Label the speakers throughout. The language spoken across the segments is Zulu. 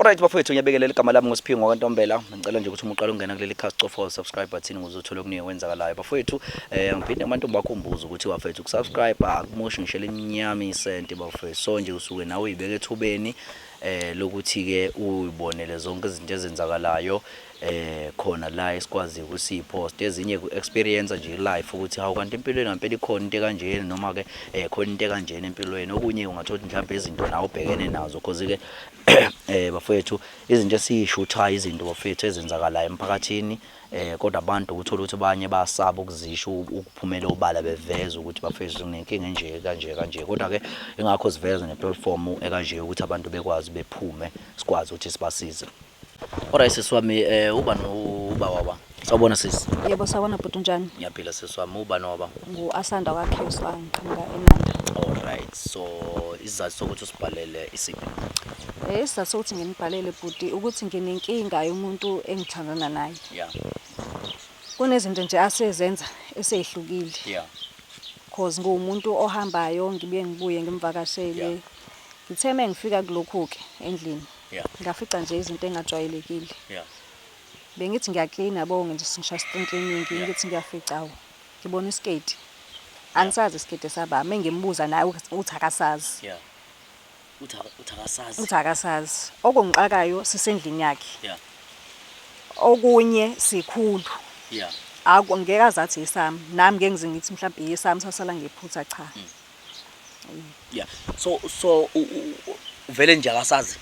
Speaker 1: Alright bafowethu ngiyabekelela igama lami ngosiphiwe ngokwantombela. Ngicela nje ukuthi uqale ungena kuleli cast cofa subscribe button ukuze uthole okuningi okwenzakalayo bafowethu. Ngiphinde amantombi akhumbuza ukuthi bafowethu ukusubscribe akumoshi ngishela inyama isenti bafowethu. So nje usuke nawe uyibeke ethubeni lokuthi ke uyibonele zonke izinto ezenzakalayo khona la esikwazi ukusipost ezinye ku experience nje life ukuthi hawu kanti empilweni ngempela ikhona into kanjena noma ke khona into kanjena empilweni okunye ungathola mhlawumbe izinto nawe ubhekene nazo cause ke bafowethu izinto esishuthayo izinto bafowethu ezenzakalayo emphakathini kodwa abantu uthola ukuthi abanye bayasaba ukuzisho ukuphumela obala beveza ukuthi bafowethu kunenkinga enje kanje kodwa ke ingakho siveza neplatform ekanje ukuthi abantu bekwazi bephume sikwazi ukuthi sibasize. Alright sisiwami uba baba sawubona sisi.
Speaker 2: Yebo sawubona bhuti njani?
Speaker 1: Ngiyaphila sisiwami uba noba
Speaker 2: ngu-Asanda kwaKheswa ngiqhamuka eNanda.
Speaker 1: Alright so isizathu sokuthi usibhalele isiphi?
Speaker 2: Isizathu sokuthi nginibhalele bhuti ukuthi nginenkinga yomuntu engithandana naye.
Speaker 1: Yeah.
Speaker 2: Kunezinto nje asezenza esehlukile.
Speaker 1: Yeah.
Speaker 2: Cause ngumuntu ohambayo ngibuye ngimvakashele. Ngithe mengifika kulokhu ke endlini.
Speaker 1: Yeah.
Speaker 2: Ngafica nje izinto engajwayelekile.
Speaker 1: Yeah.
Speaker 2: Bengithi ngiyaklina yabo ngisho cleaning ngithi ngiyafica awu. Ngibona iskate. Angisazi iskate saba mengimbuza naye uthi akasazi.
Speaker 1: Yeah.
Speaker 2: Uthi akasazi. Okungixakayo sisendlini yakhe.
Speaker 1: Yeah.
Speaker 2: Okunye sikhulu.
Speaker 1: Yeah.
Speaker 2: Ngeke azathi isami nami ngeke ngizingithi mhlawumbe isami sasala ngephutha cha.
Speaker 1: Yeah. So vele nje akasazi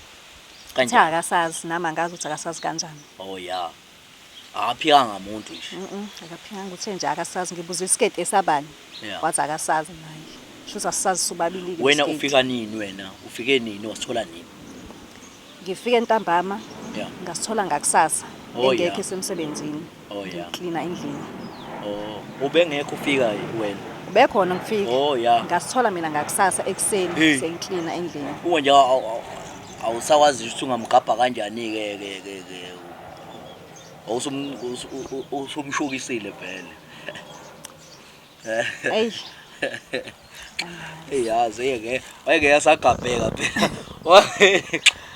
Speaker 2: kanjani? Cha akasazi nami angazi ukuthi akasazi kanjani.
Speaker 1: Oh yeah. Akaphika ngamuntu nje.
Speaker 2: Akaphika uthe nje akasazi ngibuza iskate esabani. Wathi akasazi naye. Shuthi asisazi sobabili ke.
Speaker 1: Wena ufika nini wena? Ufike nini wasithola nini?
Speaker 2: Ngifike entambama.
Speaker 1: Yeah.
Speaker 2: Ngasithola ngakusasa. Engekho esemsebenzini.
Speaker 1: Oh yeah.
Speaker 2: Ngicleana endlini.
Speaker 1: Oh, ubengekho ufika wena?
Speaker 2: Bekhona ngifika.
Speaker 1: Oh yeah.
Speaker 2: Ngasithola mina ngakusasa ekseni sengicleana endlini.
Speaker 1: Uwe nje awusakwazi ukuthi ungamgabha kanjani ke usumshukisile vele.
Speaker 2: Hey.
Speaker 1: Yazi ayeke yasagabheka phela.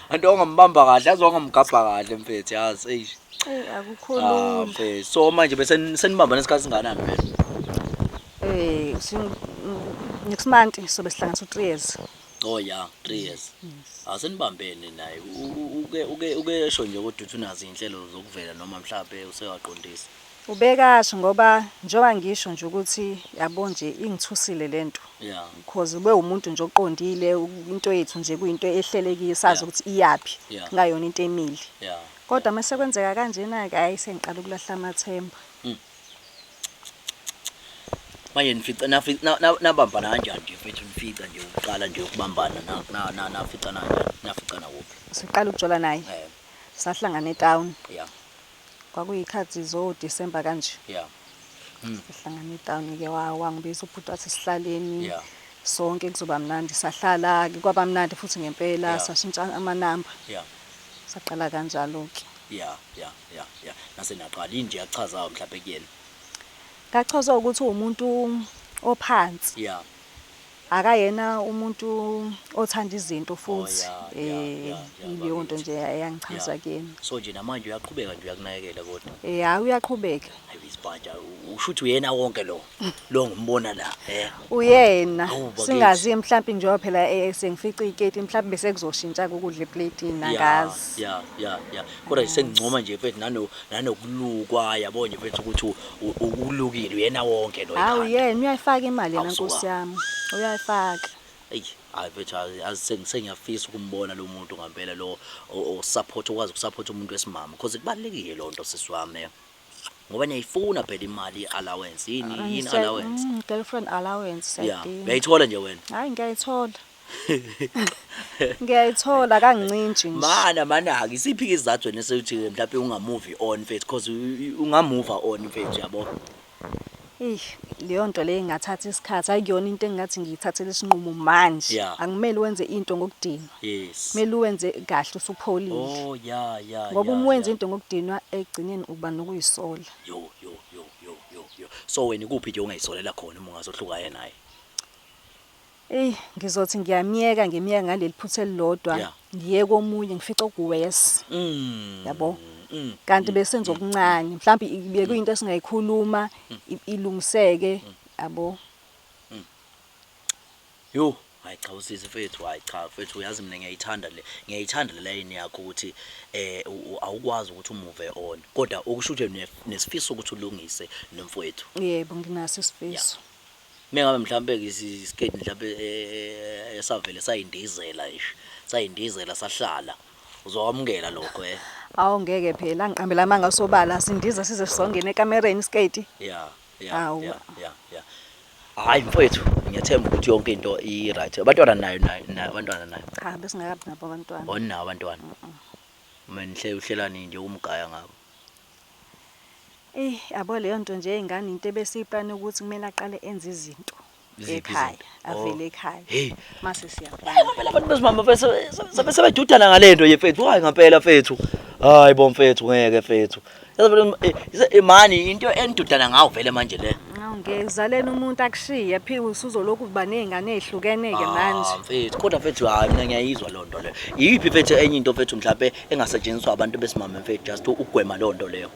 Speaker 1: Anto ongambamba kahle azongamgabha kahle mfethu yazi.
Speaker 2: Akukhulu.
Speaker 1: Mfethu so manje bese senibamba nesikhathi singanani phela?
Speaker 2: Next month sobe sihlanganisa 3 years.
Speaker 1: Oh yeah, 3 years. Asenibambene naye. Uke esho nje kodwa uthi unazo inhlelo zokuvela noma mhlawumbe useyaqondisa.
Speaker 2: Ubekasho ngoba njengoba ngisho nje ukuthi yabo nje ingithusile lento.
Speaker 1: Yeah.
Speaker 2: Because ube umuntu nje oqondile into yethu nje kuyinto ehlelekile sazi ukuthi iyapi ngayona into emile.
Speaker 1: Yeah.
Speaker 2: Kodwa mase kwenzeka kanjena ke ayisengiqala ukulahla amathemba.
Speaker 1: Manje nifica nabambana kanjani nje mfethu nifica nje uqala nje ukubambana nafica naficana kuphi?
Speaker 2: Siqala ukujola naye. Sahlangana eTown.
Speaker 1: Yeah.
Speaker 2: Kwakuyikhathi zo December kanje.
Speaker 1: Yeah.
Speaker 2: Sihlangana eTown ke wangibiza ubhuti wathi sihlaleni.
Speaker 1: Yeah.
Speaker 2: Sonke kuzoba mnandi sahlala kwaba mnandi futhi ngempela sashintsha amanamba.
Speaker 1: Yeah.
Speaker 2: Saqala kanjalo ke.
Speaker 1: Yeah. Nase naqala inje yachazayo mhlawumbe kuyena.
Speaker 2: Kachaza ukuthi umuntu ophansi.
Speaker 1: Yeah.
Speaker 2: Akayena umuntu othanda izinto futhi leyo nto nje ayangichaza kuyena.
Speaker 1: So nje namanje uyaqhubeka nje uyakunakekela kodwa.
Speaker 2: Uyaqhubeka.
Speaker 1: Ayibisibhaja ushuthi uyena wonke lo ngombona la
Speaker 2: uyena singazi mhlawumbe njengoba phela sengifica iketi mhlawumbe bese kuzoshintsha ukudla eplate nangazi.
Speaker 1: Yeah. Kodwa sengincoma nje mfethu nanokulukwa yabo nje mfethu ukuthi ulukile uyena wonke lo.
Speaker 2: Hawu yena uyayifaka imali yena Nkosi yami. Uyayifaka.
Speaker 1: Hayi mfethu sengiyafisa ukumbona lo muntu ngempela lo support ukwazi ukusupport umuntu wesimama because kubalekile lo nto sisiwami. Ngoba niyayifuna phela imali allowance yini allowance?
Speaker 2: Girlfriend allowance
Speaker 1: sayidinga. Uyayithola nje wena?
Speaker 2: Hayi ngiyayithola. Ngiyayithola kangincintshi nje.
Speaker 1: Mana akisiphi izizathu wena seyithi mhlawumbe ungamove on mfethu because ungamove on mfethu yabo.
Speaker 2: Leyo nto le ingathatha isikhathi ayikuyona into engathi ngiyithathele isinqumo manje. Angimeli wenze into ngokudinwa.
Speaker 1: Yes.
Speaker 2: Kumele uwenze kahle usupholile.
Speaker 1: Oh yeah.
Speaker 2: Ngoba umwenza into ngokudinwa egcineni uba nokuyisola.
Speaker 1: Yo. So wena kuphi nje ungayisolela khona uma ungazohluka yena naye?
Speaker 2: Ngizothi ngiyamiyeka ngaleli phutha elilodwa.
Speaker 1: Yeah.
Speaker 2: Ngiye komunye ngifice okuwes. Yabo. Kanti
Speaker 1: Mm.
Speaker 2: bese okuncane. Mhlawumbe bekuyinto esingayikhuluma ilungiseke, yabo.
Speaker 1: Yo, hayi cha usisi mfethu, hayi cha mfethu uyazi mina ngiyayithanda le line yakho ukuthi awukwazi ukuthi umuve on. Kodwa okusho ukuthi nesifiso ukuthi ulungise nomfowethu.
Speaker 2: Yebo, nginaso isifiso.
Speaker 1: Mengabe mhlambe ke isiketi mhlambe esavele sayindizela ish. Sayindizela sahlala. Uzokwamukela lokho
Speaker 2: Awu ngeke phela ngiqambela manga sobala sindiza size songena ekamereni skate.
Speaker 1: Yeah.
Speaker 2: Awu.
Speaker 1: Hayi mfowethu, ngiyathemba ukuthi yonke into i-right. Abantwana nayo abantwana nayo.
Speaker 2: Cha bese ngakabi nabo abantwana.
Speaker 1: Ona abantwana. Mina uhlelani nje umgaya ngabo.
Speaker 2: Yabo leyo nto nje ingane into ebesiyiplana ukuthi kumele aqale enze izinto
Speaker 1: Ziphi
Speaker 2: ekhaya,
Speaker 1: izinto?
Speaker 2: avele ekhaya.
Speaker 1: Hey.
Speaker 2: Mase siyabona.
Speaker 1: Phela abantu besimama sebedudana ngalento yefethu. Hayi ngempela mfethu. Hayi bo mfethu ngeke mfethu. Yazi imani into enidudana ngawo vele manje le.
Speaker 2: Awu ngeke uzalena umuntu akushiye phi usuzoloku kuba nezingane ezihlukeneke manje.
Speaker 1: Mfethu kodwa mfethu hayi mina ngiyayizwa lonto leyo. Yiphi mfethu enye into mfethu mhlawumbe engasetshenziswa abantu besimama mfethu just ukugwema lonto leyo.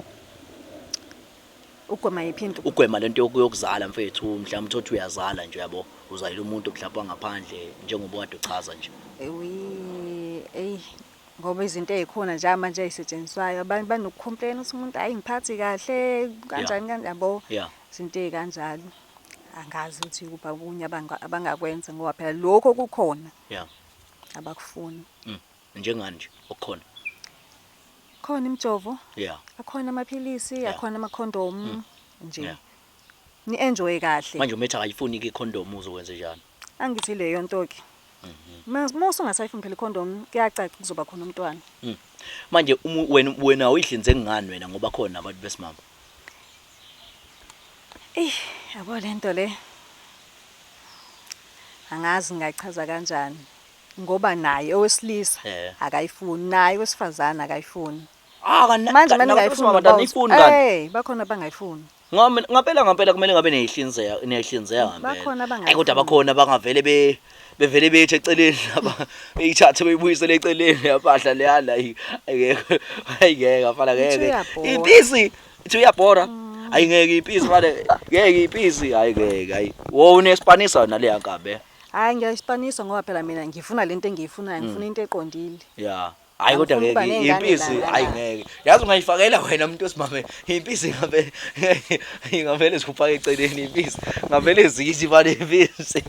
Speaker 2: Ugwema yiphi into?
Speaker 1: Ugwema lento yokuzala mfethu mhlawumbe uthi uyazala nje yabo uzayile umuntu mhlawumbe ngaphandle njengoba kade uchaza nje.
Speaker 2: Ngoba izinto ezikhona nje manje ezisetshenziswayo abantu banokukhomplayina ukuthi umuntu ayingiphathi kahle kanjani yabo.
Speaker 1: Yeah.
Speaker 2: Izinto ezikanjalo. Angazi ukuthi kuba kunye abangakwenza ngoba phela lokho kukhona.
Speaker 1: Yeah.
Speaker 2: Abakufuni.
Speaker 1: Njengani nje okukhona?
Speaker 2: Khona imjovo.
Speaker 1: Yeah.
Speaker 2: Akhona amaphilisi, akhona amakhondomu nje.
Speaker 1: Yeah.
Speaker 2: Ni enjoy kahle.
Speaker 1: Manje umetha akayifuni ke condom uzokwenza njani?
Speaker 2: Angithi leyo nto ke. Mase ungasayifuni phela ikhondomu kuyacaca kuzoba khona umntwana.
Speaker 1: Manje wena uyihlinze ngani wena ngoba khona abantu besimama?
Speaker 2: Yabo lento le. Angazi ngayichaza kanjani. Ngoba naye owesilisa akayifuni, naye wesifazana akayifuni. Manje ngayifuni. Bakhona abangayifuni.
Speaker 1: Ngampela kumele ngabe neyihlinzeka ngampela.
Speaker 2: Bakhona abangayifuni.
Speaker 1: Kodwa bakhona bangavele bevele bethi eceleni laba beyithathe beyibuyisele eceleni yapahla leyana ayingeke afana ngeke. Impisi ithi uyabhora. Ayingeke impisi manje ngeke impisi ayingeke hayi. Wo unespanisa nale yankabe.
Speaker 2: Hayi ngiyaspanisa ngoba phela mina ngifuna lento engiyifunayo, ngifuna into eqondile.
Speaker 1: Yeah. Hayi kodwa ngeke impisi ayingeke. Yazi ungayifakela wena umuntu osimame impisi ngavele sikufaka eceleni impisi. Ngavele zithi bale impisi.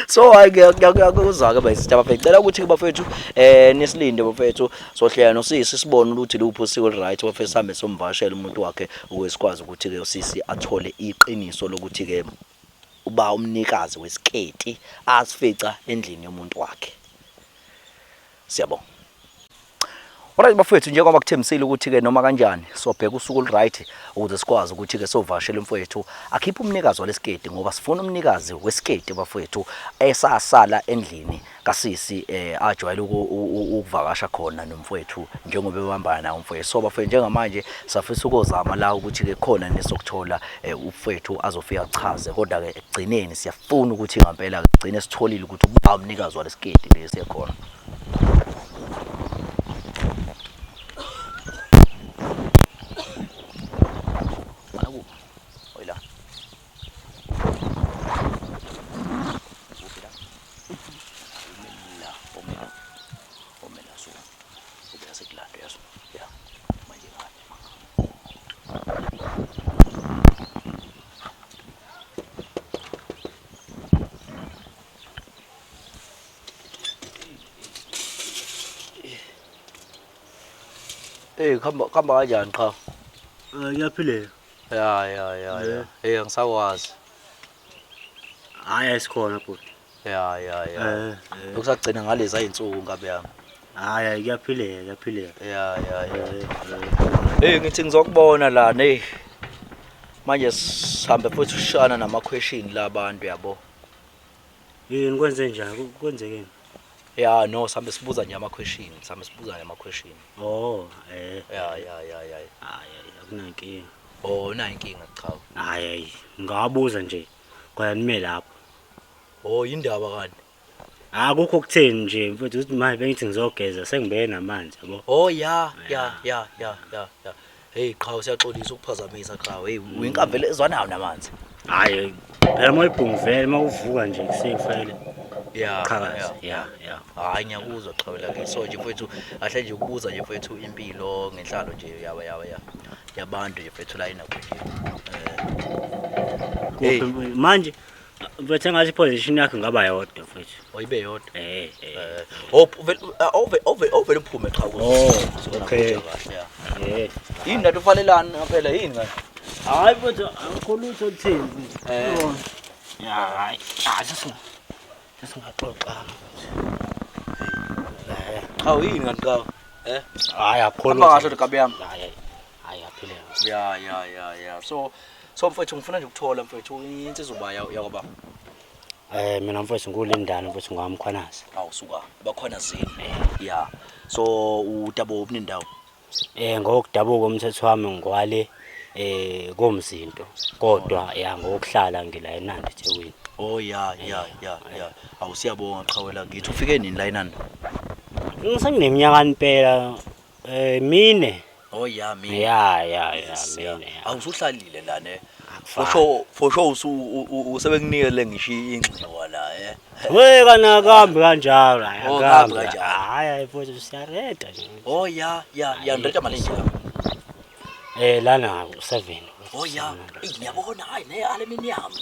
Speaker 1: So ngiyakuzaka bayisitha bafecela ukuthi bafethu nesilinde bafethu sohlela nosisi sibone ukuthi lupho siko right bafethu sambe somvashela umuntu wakhe ukwesikwazi ukuthi ke usisi athole iqiniso lokuthi ke uba umnikazi wesiketi asifica endlini yomuntu wakhe. Siyabonga. Alright bafethu njengoba kuthembisile ukuthi ke noma kanjani sobheka usuku right ukuze sikwazi ukuthi ke sovashela umfowethu akhiphe umnikazi walesiketi ngoba sifuna umnikazi wesiketi bafethu esasala endlini kasisi ajwayele ukuvakasha khona nomfowethu njengoba ebambana naye umfowethu. So bafethu njengamanje safisa ukozama la ukuthi ke khona nesokuthola umfowethu azofika achaze kodwa ke egcineni siyafuna ukuthi ngempela kugcine sitholile ukuthi uba umnikazi walesiketi bese khona. Khamba kanjani cha?
Speaker 3: Ngiyaphila.
Speaker 1: Ya. Ngisakwazi.
Speaker 3: Hayi asikhona bhuti.
Speaker 1: Ya. Ukusagcina ngalezi ayinsuku ngabe yami.
Speaker 3: Hayi kuyaphila.
Speaker 1: Ngithi ngizokubona la manje sihambe futhi ushana nama-question labantu yabo.
Speaker 3: Yini kwenze njani? Kwenzekeni?
Speaker 1: Ya no sihambe sibuza nje ama-question.
Speaker 3: Oh,
Speaker 1: Ya.
Speaker 3: Hayi akunankinga.
Speaker 1: Oh nayo inkinga cha.
Speaker 3: Hayi, ngabuza nje. Ngoba nime lapho.
Speaker 1: Oh indaba kanti.
Speaker 3: Akukho kutheni nje mfethu uthi manje bengithi ngizogeza sengibe namanzi yabo.
Speaker 1: Oh ya. Hey qhawe siyaxolisa ukuphazamisa qhawe. Hey uyinkamvele ezwanayo namanzi.
Speaker 3: Hayi phela moyibhungu vele mawuvuka nje kusefele.
Speaker 1: Yeah.
Speaker 3: Yeah.
Speaker 1: Hayi ngiyakuzwa qhawela ke. So nje mfethu ahle nje ukubuza nje mfethu impilo ngenhlalo nje yabantu nje mfethu la ina Hey.
Speaker 3: Manje mfethu ngathi position yakhe ngaba yodwa mfethu.
Speaker 1: Oyibe yodwa. Ovele uphume qha kuzo.
Speaker 3: Okay.
Speaker 1: Yeah. Yini nathi ufanelana phela yini ngani?
Speaker 3: Hayi mfethu akukho lutho olutheni. Ya hayi. Sesingaxoxa.
Speaker 1: Hawu yini ngani qhawe?
Speaker 3: Hayi akukho
Speaker 1: Hamba ngasho Gabi yami.
Speaker 3: Hayi aphile.
Speaker 1: Yeah. So mfethu ngifuna nje ukuthola mfethu insizwa uba yakwaba.
Speaker 3: Mina mfethu ngulindana mfethu ngamkhwanazi.
Speaker 1: Awusuka bakhona zini. Yeah. So udabo ubuni indawo.
Speaker 3: Ngokudabuka umthetho wami ngwale komzinto kodwa ngokuhlala ngila eNandi eThekwini.
Speaker 1: Oh yeah. Awusiyabonga qhawela ngithi ufike nini la eNandi?
Speaker 3: Ngisengineminyaka impela mine.
Speaker 1: Oh yeah mina.
Speaker 3: Yeah mina.
Speaker 1: Awusuhlalile la ne. For sure usebenginikele ngisho ingxowa la
Speaker 3: Weka nakambi kanjalo
Speaker 1: akahambi kanjalo.
Speaker 3: Hayi mfethu siyareda nje.
Speaker 1: Oh yeah ndreta mali nje.
Speaker 3: Lana u7.
Speaker 1: Oh yeah ngiyabona hayi ne aluminium.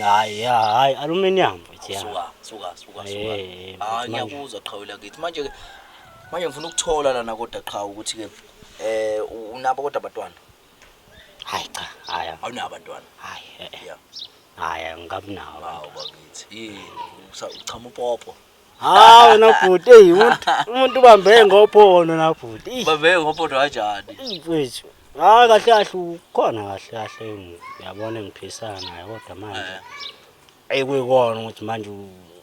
Speaker 3: Hayi aluminium mfethu ya.
Speaker 1: Suka. Ngiyakuzwa qhawela ngithi manje ngifuna ukuthola lana kodwa qha ukuthi ke unabo kodwa abantwana.
Speaker 3: Hayi cha
Speaker 1: awunabo abantwana.
Speaker 3: Hayi ngabi nawo.
Speaker 1: Hawu bakithi uchama upopo.
Speaker 3: Hawu nabhuti umuntu ubambe ngophono nabhuti.
Speaker 1: Bambe ngophono kanjani?
Speaker 3: Mfethu kahle ukhona kahle uyabona ngiphisana naye kodwa manje kuyikona ukuthi manje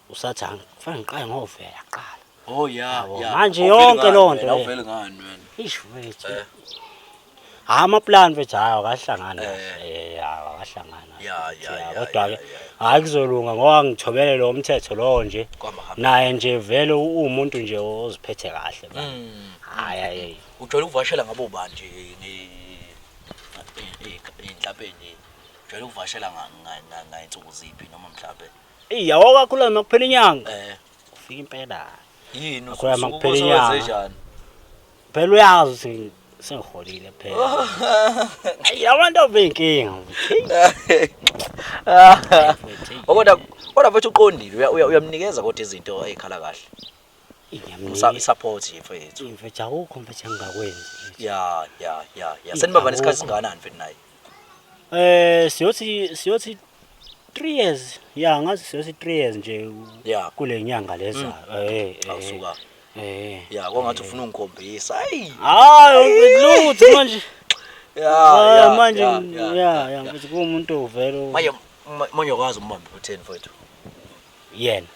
Speaker 3: usathanga kufanele ngiqale ngovela qala.
Speaker 1: Oh yeah.
Speaker 3: Manje yonke lonto
Speaker 1: awuvele ngani wena?
Speaker 3: Isho mfethu. Amaplan mfethu akahlangana. Akahlangana.
Speaker 1: Yeah.
Speaker 3: Kodwa ke hayi kuzolunga ngoba ngithobele lo umthetho lo nje. Naye nje vele umuntu nje oziphethe kahle ba. Hayi.
Speaker 1: Ujwayele ukuvashela ngabo banje enhlapeni. Ujwayele ukuvashela ngayinsuku ziphi noma mhlawumbe.
Speaker 3: Yawo kakhulu makuphela inyanga. Ufika impela.
Speaker 1: Yini
Speaker 3: makuphela inyanga. Phela uyazi ukuthi sengiholile phela. Abantu abenkinga.
Speaker 1: Kodwa mfethu uqondile uyamnikeza kodwa izinto ezikhala kahle. Support nje mfethu.
Speaker 3: Mfethu akukho mfethu engakwenzi.
Speaker 1: Yeah. Senibaba nesikhathi singanani mfethu naye?
Speaker 3: Siyothi 3 years. Ngathi siyothi 3 years nje kule nyanga lezayo.
Speaker 1: Awusuka. Kwangathi ufuna ungikhombisa.
Speaker 3: Hayi lutho manje. Manje mfethu kumuntu ovelo.
Speaker 1: Manje ukwazi umbambe u10 mfethu.
Speaker 3: Yena.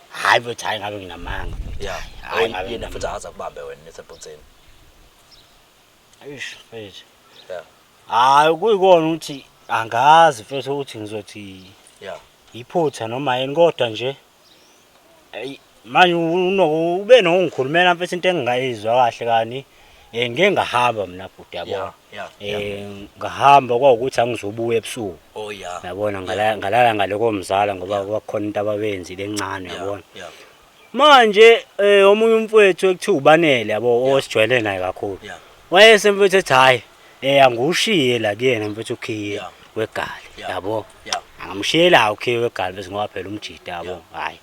Speaker 3: Hayi mfethu hayi ngabe nginamanga.
Speaker 1: Hayi yena futhi aza kubambe wena nesebhutheni.
Speaker 3: Ayish mfethu. Hayi kuyikona ukuthi angazi mfethu ukuthi ngizothi iphutha noma yini kodwa nje manje ube nongikhulumela mfethu into engingayizwa kahle kani ngeke ngahamba mina bhuti yabo. Ngahamba kwaukuthi angizobuya ebusuku.
Speaker 1: Oh yeah.
Speaker 3: Yabona ngalala ngaloko mzala ngoba kukhona into ababenzi lencane yabona. Manje omunye umfowethu ekuthiwa ubanele yabo osijwayele naye kakhulu. Wayese mfethu ethi hayi angushiye la kuyena mfethu ukhiye wegali yabo. Angamshiyela ukhiye wegali bese ngoba phela umjida yabo. Hayi.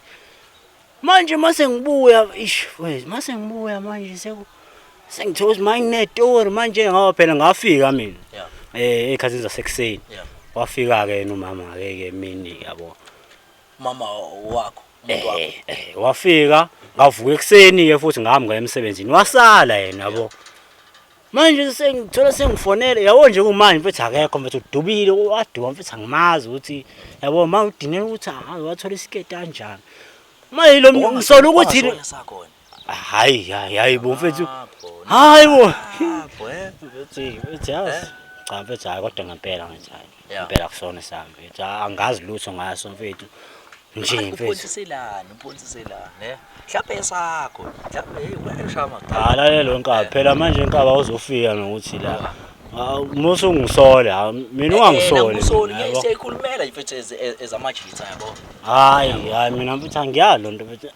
Speaker 3: Manje mase ngibuya mase ngibuya manje sengithola manje netori manje ngoba phela ngafika mina. Ekhathini zasekuseni. Wafika ke nomama ke emini yabo.
Speaker 1: Mama wakho umuntu wakho.
Speaker 3: Wafika ngavuka ekseni ke futhi ngihamba ngaya emsebenzini wasala yena yabo. Manje sengithola sengifonela yabo nje kumanje mfethu akekho mfethu udubile waduka mfethu angimazi ukuthi yabo ma udinela ukuthi wathola isiketi kanjani. Manje lo ngisola ukuthi hayi bo mfethu hayi bo mfethu yazi cha mfethu hayi kodwa ngempela ngithi hayi impela kusona sami mfethu angazi lutho ngaso mfethu nje mfethu.
Speaker 1: Uphonsiselana ne mhlawumbe esakho mhlawumbe hey wena shama
Speaker 3: Halalelo Nkaba phela manje Nkaba uzofika nokuthi la musu ungisola mina ungangisoli
Speaker 1: yabo siyayikhulumela mfethu ezamajita yabo
Speaker 3: hayi mina mfethu angiyalo nto mfethu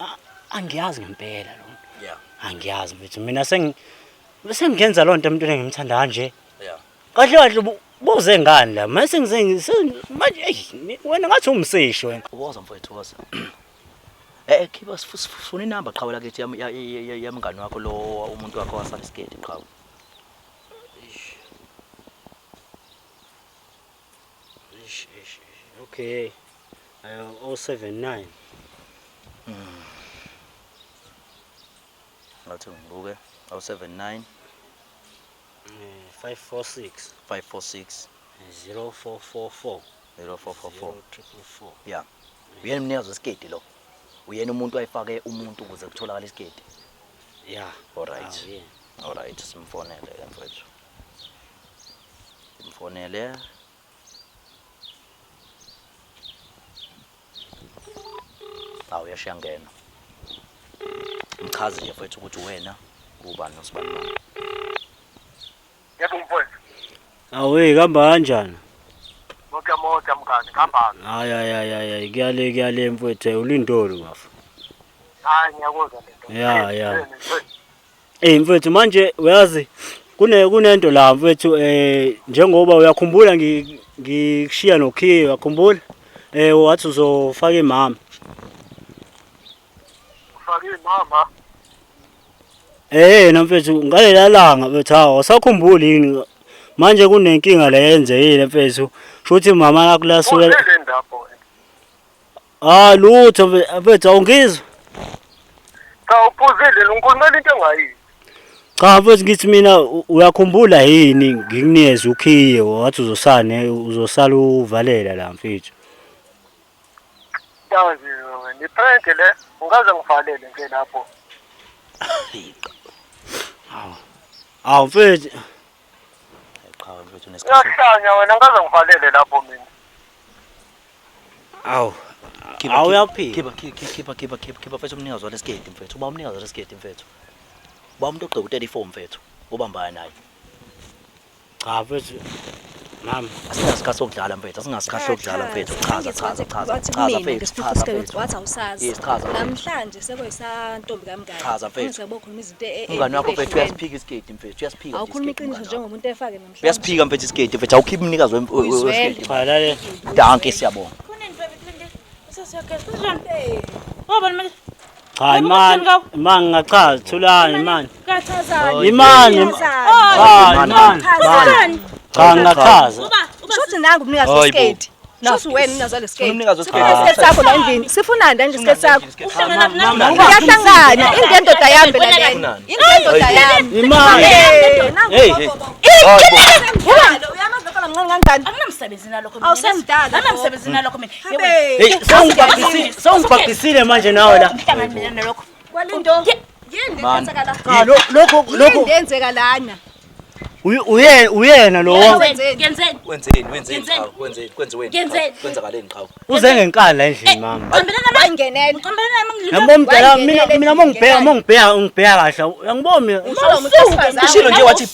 Speaker 3: angiyazi ngempela lo
Speaker 1: yeah
Speaker 3: angiyazi mfethu mina sengenza lonto emntwini engimthanda kanje
Speaker 1: yeah
Speaker 3: kahle buze ngani la mase manje wena ngathi umseshi wena
Speaker 1: uboza mfethu woza khiba sifuna inamba qhawela kethi yamngani wakho lo umuntu wakho wasala isiketi qhawe
Speaker 3: okay 079
Speaker 1: ngathi ngibuke 079
Speaker 3: 546 0444
Speaker 1: 0444 yeah uyena mnikazi wesiketi lo uyena umuntu ayifake umuntu ukuze kutholakala isiketi
Speaker 3: yeah
Speaker 1: all right simfonele mfethu simfonele uyashiya ngena mchaze nje mfethu ukuthi wena ubani nosibani lo
Speaker 4: yebo mfowethu
Speaker 3: awe kamba kanjani
Speaker 4: moja mngani ngihamba
Speaker 3: hayi kuyale mfethu ulindolo bafu
Speaker 4: hayi ngiyakuzwa lento
Speaker 3: ya mfethu manje uyazi kunento la mfethu njengoba uyakhumbula ngikushiya noKhiye uyakhumbula wathi uzofaka imama
Speaker 4: ufake imama
Speaker 3: mfethu ngalela langa mfethu awusakhumbuli yini manje kunenkinga leyenzekile mfethu shothi mama lakho lasuke lutho mfethu awungizwa
Speaker 4: cha uphuzile ungikhulumela into engayiyo
Speaker 3: cha mfethu ngithi mina uyakhumbula yini ngikunikeze uKhiye wathi uzosala uvalela la mfethu
Speaker 4: yazi ni prank le ungaze ngivalele nje lapho
Speaker 3: awu mfethu
Speaker 1: qhawe mfethu nesikhathi
Speaker 4: yahlanya wena ngaze ngivalele lapho mina
Speaker 3: awu awuyaphila
Speaker 1: khiba mfethu umnikazi walesiketi mfethu uba umnikazi walesiketi mfethu uba umuntu ogqoka u34 mfethu ubambana naye
Speaker 3: cha mfethu mama
Speaker 1: asinasikhathi sokudlala mfethu asinasikhathi sokudlala mfethu chaza mfethu
Speaker 2: wathi awusazi
Speaker 1: yes chaza
Speaker 2: namhlanje sekuyisantombi kamngani
Speaker 1: chaza mfethu
Speaker 2: sekokhuluma izinto
Speaker 1: umngani wakho mfethu uyaziphika isiketi mfethu uyaziphika
Speaker 2: awukhuluma iqiniso njengomuntu efake namhlanje
Speaker 1: uyaziphika mfethu isiketi mfethu awukhiphi umnikazi wesiketi
Speaker 3: cha lale
Speaker 1: danke siyabonga
Speaker 3: cha imani ngingachaza thulani imani
Speaker 2: imani
Speaker 3: cha ngingachaza
Speaker 2: shothi nangu umnikazi wesiketi shothi wena umnikazi walesiketi
Speaker 1: umnikazi
Speaker 2: isiketi sakho la endlini sifuna nje isiketi sakho
Speaker 3: mama
Speaker 2: uyahlangana into endoda yami phela lena into endoda yami
Speaker 3: imani
Speaker 2: uyamazokala mncane kancane
Speaker 5: Anginamsebenzi nalokho mina.
Speaker 2: Awusemdala.
Speaker 5: Anginamsebenzi nalokho mina.
Speaker 3: sewungibhaqisile manje nawe la
Speaker 5: Ngihlangana mina nalokho.
Speaker 2: kwalinto yini lenzeka
Speaker 3: cha
Speaker 2: la
Speaker 3: lokho
Speaker 2: lenzeka lana
Speaker 3: uyena lo
Speaker 5: Ngenzeni.
Speaker 1: wenzeni kwenzakaleni qhawe
Speaker 3: uze ngenkani la endlini mama
Speaker 5: Qambelana
Speaker 2: bayingenela
Speaker 3: yabo mdala mina mongibheka kahle angiboni
Speaker 1: ushilo nje wathi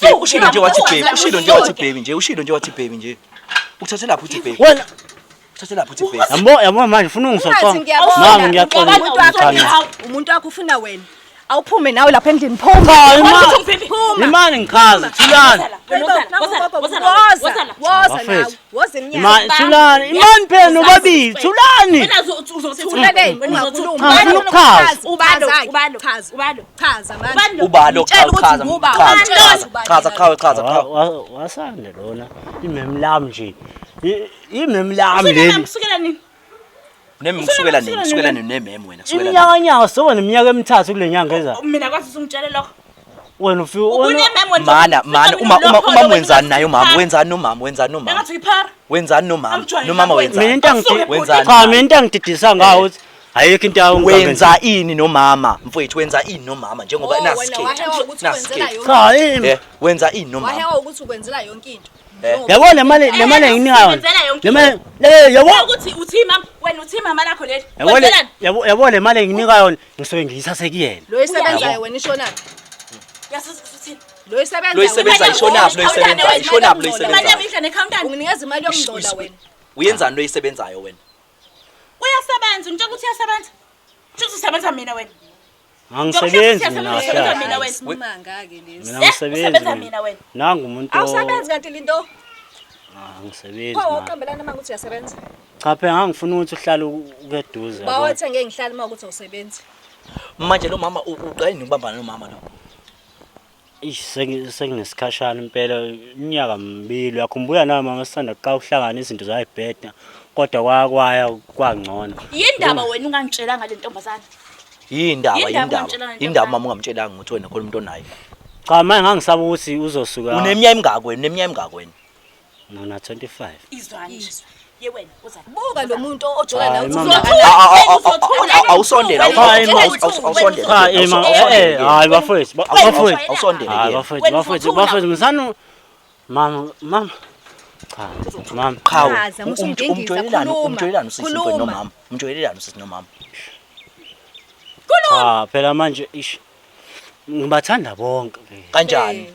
Speaker 1: baby nje uthathe lapho uthi baby
Speaker 3: wena
Speaker 1: uthathe lapho uthi baby
Speaker 3: yabo manje ufuna ungisoconga
Speaker 2: ngiyabona
Speaker 3: mama ngiyaxola
Speaker 2: umuntu wakho ufuna wena awuphume nawe lapha endlini phuma
Speaker 3: imani ngichaza thulani
Speaker 2: woza nawe woza
Speaker 3: imani
Speaker 2: eminyaka
Speaker 3: thulani imani phela nobabili thulani
Speaker 5: Wena
Speaker 2: thuleleni ungakhuluma
Speaker 3: Ngifuna ukuchaza.
Speaker 5: Ubalo.
Speaker 2: chaza manje
Speaker 1: ubalo
Speaker 2: Ngitshela ukuthi
Speaker 1: chaza chaza
Speaker 3: wasande lona imemi lami nje imemi lami leli
Speaker 5: Kusukela nini?
Speaker 1: nemi kusukela nini nememi wena kusukela
Speaker 3: iminyaka nyaka soba neminyaka emithathu kule nyanga eza
Speaker 5: Mina kwathi usungitshela lokho.
Speaker 3: wena ufika
Speaker 5: Ubunememo
Speaker 1: mana uma wenzani naye umama wenzani nomama
Speaker 5: Ngathi uyiphara.
Speaker 1: wenzani nomama
Speaker 3: mina
Speaker 1: wenzani
Speaker 3: into
Speaker 1: Wenzani?
Speaker 3: cha mina into angididisa ngawo ukuthi ayikho into
Speaker 1: wenza ini nomama mfowethu wenza ini nomama njengoba
Speaker 2: wena
Speaker 1: nasikhe
Speaker 2: wahewa ukuthi ukwenzela yonke
Speaker 3: cha yimi
Speaker 1: wenza ini nomama
Speaker 2: wahewa ukuthi ukwenzela yonke into
Speaker 3: yabo le mali enginikayo le mali yabo
Speaker 5: ukuthi uthi mama wena uthi mama lakho leli
Speaker 3: yabo le mali enginikayo ngisuke ngiyisase kuyena
Speaker 2: lo isebenzayo wena ishonaphi
Speaker 5: yasuthi
Speaker 2: lo
Speaker 1: lo
Speaker 2: isebenzayo
Speaker 1: isebenza ishonaphi lo isebenza
Speaker 5: imali yami idla necountant
Speaker 2: unginikeza imali yomndola wena
Speaker 1: uyenzani lo isebenzayo wena
Speaker 5: uyasebenza nje ukuthi uyasebenza nje usebenza mina wena
Speaker 3: angisebenzi mina
Speaker 5: mina wena
Speaker 2: simanga ke lesi
Speaker 3: mina ngisebenza
Speaker 5: mina wena
Speaker 3: nangu umuntu
Speaker 2: awusebenzi kanti linto
Speaker 3: angisebenzi
Speaker 2: pho
Speaker 3: manje
Speaker 2: uqambelana manje ukuthi uyasebenza
Speaker 3: cha phela ngangifuna ukuthi uhlale ukeduze
Speaker 2: bawethe ngeke ngihlale uma ukuthi awusebenzi
Speaker 1: manje lo mama uqale ngibambana nomama lo
Speaker 3: senginesikhashana impela iminyaka mbili yakhumbula na mama sisanda kuqa uhlangana izinto zayibheda kodwa kwangcono
Speaker 5: yindaba wena ungangitshela ngale ntombazana
Speaker 1: indaba mama ungamtshelanga ukuthi wena khona umuntu onayo
Speaker 3: cha manje ngangisaba ukuthi uzosuka
Speaker 1: uneminyaka emingaki wena
Speaker 3: ngina 25
Speaker 5: izwane ye wena uza
Speaker 2: buka lo muntu ojola nawe
Speaker 1: awusondela awusondela
Speaker 3: hayi bafowethu
Speaker 1: awusondela
Speaker 3: bafowethu ngisana mama cha mama
Speaker 1: chawo umjoyelana usisi nomama umjoyelana usisi nomama
Speaker 3: cha phela manje ish ngibathanda bonke
Speaker 1: kanjani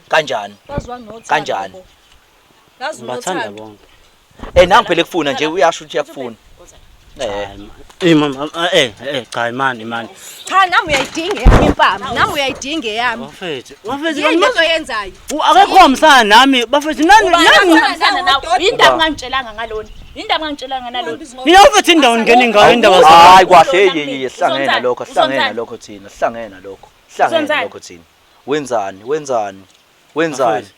Speaker 2: bazwa nothando
Speaker 1: kanjani
Speaker 2: ngazi
Speaker 3: ngibathanda
Speaker 2: nothando
Speaker 3: bonke
Speaker 1: nangu phela kufuna nje uyasho ukuthi uyakufuna
Speaker 3: mama cha mani
Speaker 2: cha nami uyayidinga yami impama nami uyayidinga yami
Speaker 3: bafowethu
Speaker 2: yini ozoyenzayo
Speaker 3: akekho msana nami bafowethu nani
Speaker 5: yindaba ngangitshelanga ngalona yindaba ngangitshelanga nalona
Speaker 3: mina ubethi indawo ngene ngayo indaba
Speaker 1: hayi kwahle sihlangene lokho sihlangene lokho thina wenzani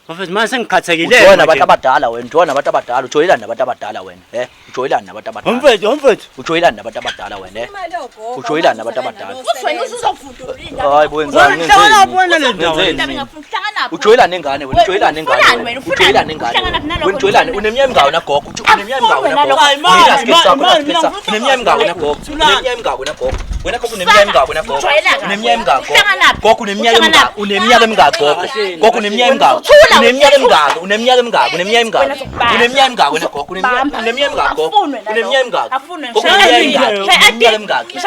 Speaker 3: bafowethu manje sengikhathekile
Speaker 1: ujoyela abantu abadala ujoyelana nabantu abadala wena ujoyelana nabantu abadala
Speaker 3: mfethu
Speaker 1: ujoyelana nabantu abadala wena
Speaker 2: imali yogogo
Speaker 1: ujoyelana nabantu abadala
Speaker 5: uthi wena usuzofunda indaba
Speaker 1: hayi wenzani
Speaker 3: hlangana bona le ndawo
Speaker 5: indaba ngiyafuna
Speaker 1: ujoyelana nengane wena ujoyelana nengane wena ujoyelana uneminyaka emingaki na gogo uneminyaka emingaki na gogo wena gogo uneminyaka emingaki na gogo uneminyaka emingaki gogo uneminyaka emingaki gogo uneminyaka emingaki uneminyaka emingaki wena gogo uneminyaka emingaki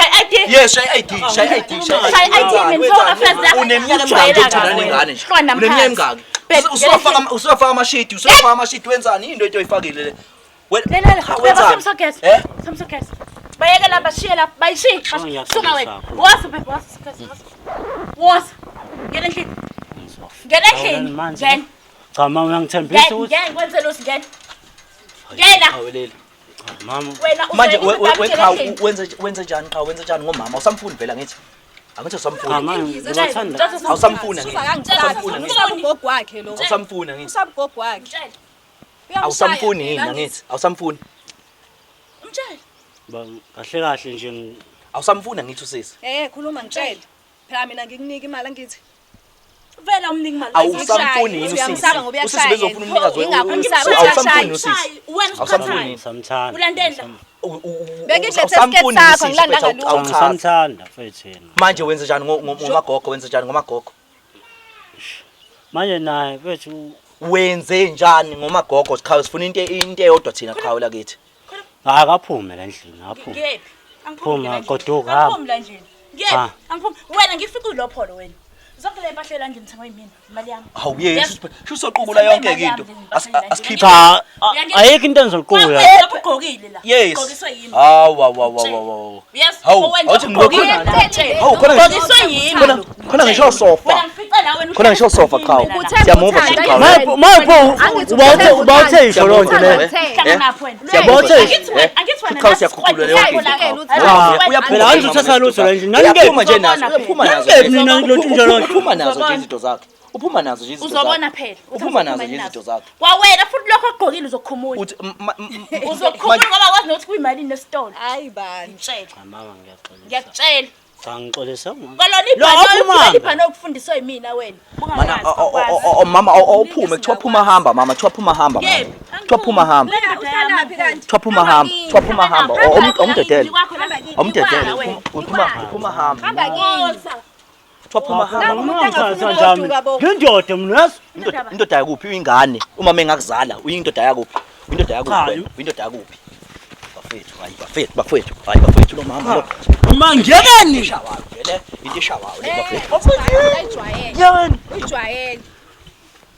Speaker 1: yes shay ID uneminyaka emingaki usufaka amashiti wenzani into oyifakile le
Speaker 5: samsokes bayeke la bashiye la bayishi suka wena wosa ngene endlini ngene
Speaker 3: cha mama uyangithembisa ukuthi
Speaker 5: ngene kwenzela usi ngena
Speaker 3: mama
Speaker 5: wena
Speaker 1: manje wenza njani ngomama usamfuni vela ngithi angithi usamfuni
Speaker 3: ngibathanda
Speaker 1: awusamfuna
Speaker 2: usamgogo wakhe lo
Speaker 1: awusamfuna ngithi
Speaker 2: usamgogo wakhe
Speaker 1: awusamfuni yini ngithi awusamfuni
Speaker 5: umtshele
Speaker 3: kahle nje
Speaker 1: awusamfuna ngithi usisi
Speaker 2: khuluma ngitshela phela mina ngikunika imali angithi
Speaker 5: vela umniki imali
Speaker 1: awusamfuni yini usisi bezofuna umnikazi awusamfuni usisi awusamfuni
Speaker 3: samthanda
Speaker 5: ulandela
Speaker 2: awusamfuni
Speaker 3: samthanda mfethu yena
Speaker 1: manje wenza njani ngomagogo
Speaker 3: manje naye mfethu
Speaker 1: wenze njani ngomagogo sikhawula sifuna into eyodwa thina khawula kithi
Speaker 3: akaphume la endlini aphume
Speaker 5: ngephi
Speaker 3: phuma goduka
Speaker 5: angiphumi la endlini ngephi angiphumi wena ngifika ulopholo wena zonke le mpahla la endlini thengwe yimina imali yami
Speaker 1: awuyesi shusoqubula yonke into asikhipha
Speaker 3: cha ayikho into engizoqhuba
Speaker 5: lapho ugqokile la
Speaker 1: yes
Speaker 5: ugqokiswe yimi
Speaker 1: yes
Speaker 5: hawu
Speaker 1: awuthi
Speaker 5: ugqokiswe yimi
Speaker 1: khona ngisho sofa
Speaker 5: wena ngifica la wena
Speaker 1: khona ngisho sofa khawu siyamuva
Speaker 3: mapho ubawuthe isho lonke le
Speaker 1: siyabothe
Speaker 5: angithi
Speaker 1: siyakhuphula yonke
Speaker 3: phela angithi uthatha lutho la endlini nani
Speaker 1: uyaphuma nje nazo uphuma nazo
Speaker 3: mina ngilontshintsha lonke
Speaker 1: uphuma nazo nje izinto zakhe uphuma nazo nje izinto zakhe
Speaker 5: uzobona phela
Speaker 1: uphuma nazo nje izinto zakhe
Speaker 5: kwawena futhi lokho ogqokile uzokhumula
Speaker 1: uthi
Speaker 5: uzokhumula ngoba wazi nokuthi kuyimalini nesitolo
Speaker 2: hayi bani
Speaker 5: ngitshela
Speaker 3: mama
Speaker 5: ngiyakutshela
Speaker 3: Cha ngixolisa.
Speaker 5: Kolona
Speaker 3: Lo,
Speaker 5: ibhano okufundiswa yimina wena.
Speaker 1: Mana mama awuphume kuthiwa phuma hamba mama kuthiwa phuma hamba mama. Kuthiwa phuma hamba.
Speaker 2: Uhlalaphi kanti?
Speaker 1: Kuthiwa phuma hamba. Kuthiwa phuma hamba. Omdedele. Omdedele. Uphuma hamba.
Speaker 2: Hamba kini.
Speaker 1: Kuthiwa phuma hamba.
Speaker 3: Ngindoda mina.
Speaker 1: Indoda yakuphi uyingane uma mengakuzala uyindoda yakuphi indoda yakuphi indoda yakuphi bafethu hayi bafethu lo mama lo
Speaker 3: Mangekeni.
Speaker 1: shawayo vele into eshawayo le bafethu
Speaker 2: Ayijwayele. Uyijwayele.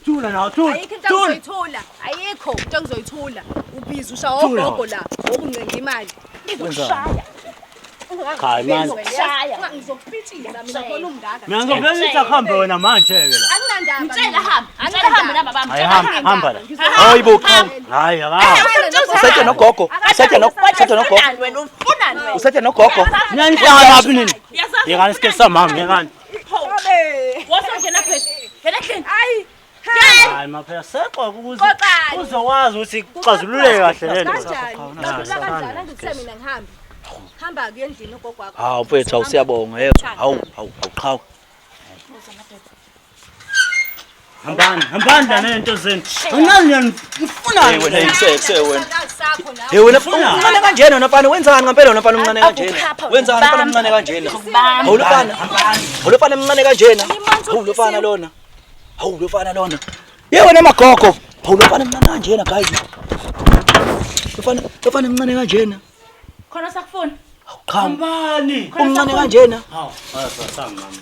Speaker 3: Thula nawo thula.
Speaker 2: Ayikho into engizoyithula. Ayikho into engizoyithula. Ubhiza usha ogogo la. Okuncenga imali.
Speaker 5: Ngizokushaya.
Speaker 3: Cha man.
Speaker 5: Shaya.
Speaker 2: Ngizokupithiza mina khona umngaka.
Speaker 3: Mina ngivele ngisahambe wena manje ke la.
Speaker 2: Akunandaba.
Speaker 5: Mtshela hamba. Mtshela hamba naba bami.
Speaker 3: Hayi hamba la.
Speaker 1: hayibo cha
Speaker 3: Hayi akaha.
Speaker 1: usethe nogogo usethe nogogo
Speaker 5: Wena ufunani wena?
Speaker 1: usethe nogogo
Speaker 3: Nyanhlala laphi nini? Yekani isikhathi samama yekani.
Speaker 5: Wasongena phela. Phela endlini.
Speaker 2: Hayi.
Speaker 3: Hayi maphela seqwa ukuze uzokwazi ukuthi kuxazululeke kahle lento.
Speaker 2: Kanjani? Kanjani angithe mina ngihambe. Hamba ke endlini ugogo wakho.
Speaker 1: hawu mfethu awusiyabonga yezwa awuqhawe
Speaker 3: Hambani la nento zeni. Ngani ngifuna
Speaker 1: wena yikuse wena
Speaker 2: Sakho nawe.
Speaker 1: hey wena uncane kanjena wena mfana wenzani ngempela wena mfana uncane kanjena wenzani mfana uncane kanjena awulofana emncane kanjena awulofana lona awulofana lona ye wena magogo awulofana emncane kanjena guys lofana emncane kanjena
Speaker 5: Khona sakufuna.
Speaker 1: cha
Speaker 3: Hambani.
Speaker 1: umncane kanjena
Speaker 3: Hawu, asasami mama.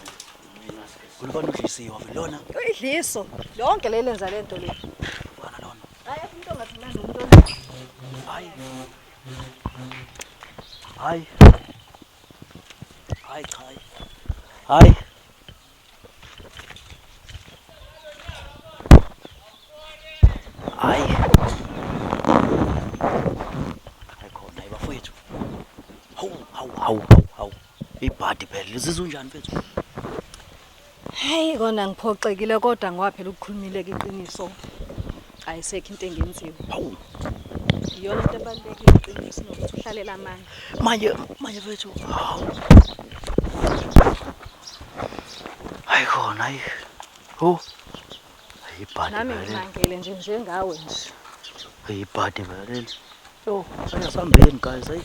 Speaker 1: ulofana udlisiwe lona
Speaker 2: Uyidliso. Lonke lelenza lento le.
Speaker 1: ufana lona
Speaker 2: Hayi umuntu ongathanda umuntu.
Speaker 1: hayi hayi hayi cha hayi hayi ayikhona ibafowethu hawu ibhadi phela lizizwe unjani mfethu
Speaker 2: Hey kona ngiphoxekile kodwa ngoba phela ukukhulumile iqiniso. Ayisekho into engenziwe.
Speaker 1: hawu
Speaker 2: Iyona into ebalulekile iqiniso nokuthi uhlalela amandla.
Speaker 1: manje mfethu hawu ayikhona hayi ho ibhadi
Speaker 2: Nami
Speaker 1: phela
Speaker 2: ngimangele nje njengawe nje.
Speaker 1: ibhadi phela yo sayasambeni guys hayi